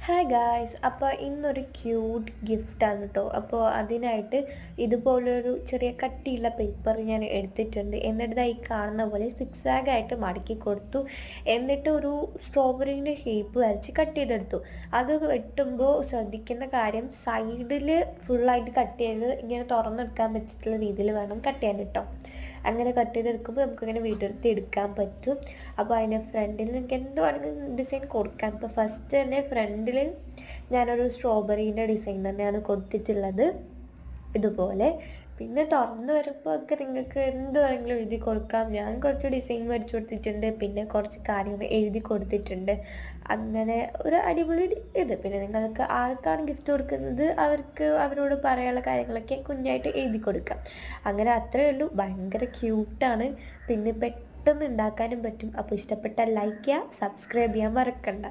Hi guys, അപ്പോൾ ഇന്നൊരു cute ഗിഫ്റ്റാണ് കേട്ടോ. അപ്പോൾ അതിനായിട്ട് ഇതുപോലൊരു ചെറിയ കട്ടിയുള്ള പേപ്പർ ഞാൻ എടുത്തിട്ടുണ്ട്. എന്നിട്ട് ഈ കാണുന്ന പോലെ സിക്സാഗായിട്ട് മടക്കി കൊടുത്തു. എന്നിട്ട് ഒരു സ്ട്രോബെറീൻ്റെ ഷേപ്പ് വരച്ച് കട്ട് ചെയ്തെടുത്തു. അത് വെട്ടുമ്പോൾ ശ്രദ്ധിക്കേണ്ട കാര്യം, സൈഡിൽ ഫുള്ളായിട്ട് കട്ട് ചെയ്ത് ഇങ്ങനെ തുറന്നെടുക്കാൻ പറ്റിയിട്ടുള്ള രീതിയിൽ വേണം കട്ട് ചെയ്യാൻ കേട്ടോ. അങ്ങനെ കട്ട് ചെയ്തെടുക്കുമ്പോൾ നമുക്കങ്ങനെ വിടർത്തി എടുക്കാൻ പറ്റും. അപ്പോൾ അതിൻ്റെ ഫ്രണ്ടിൽ നിങ്ങൾക്ക് എന്ത് വേണമെങ്കിലും ഡിസൈൻ കൊടുക്കാം. ഇപ്പോൾ ഫസ്റ്റ് തന്നെ ഫ്രണ്ടിൽ ഞാനൊരു സ്ട്രോബെറീൻ്റെ ഡിസൈൻ തന്നെയാണ് കൊടുത്തിട്ടുള്ളത് ഇതുപോലെ. പിന്നെ തുറന്ന് വരുമ്പോൾ ഒക്കെ നിങ്ങൾക്ക് എന്ത് വേണമെങ്കിലും എഴുതി കൊടുക്കാം. ഞാൻ കുറച്ച് ഡിസൈൻ വരച്ചു കൊടുത്തിട്ടുണ്ട്, പിന്നെ കുറച്ച് കാര്യങ്ങൾ എഴുതി കൊടുത്തിട്ടുണ്ട്. അങ്ങനെ ഒരു അടിപൊളി ഇത്. പിന്നെ നിങ്ങൾക്ക് ആർക്കാണ് ഗിഫ്റ്റ് കൊടുക്കുന്നത് അവർക്ക് അവരോട് പറയാനുള്ള കാര്യങ്ങളൊക്കെ കുഞ്ഞായിട്ട് എഴുതി കൊടുക്കാം. അങ്ങനെ അത്രയേ ഉള്ളൂ. ഭയങ്കര ക്യൂട്ടാണ്. പിന്നെ പെട്ടെന്ന് ഉണ്ടാക്കാനും പറ്റും. അപ്പോൾ ഇഷ്ടപ്പെട്ടാൽ ലൈക്ക് ചെയ്യുക, സബ്സ്ക്രൈബ് ചെയ്യാൻ മറക്കണ്ട.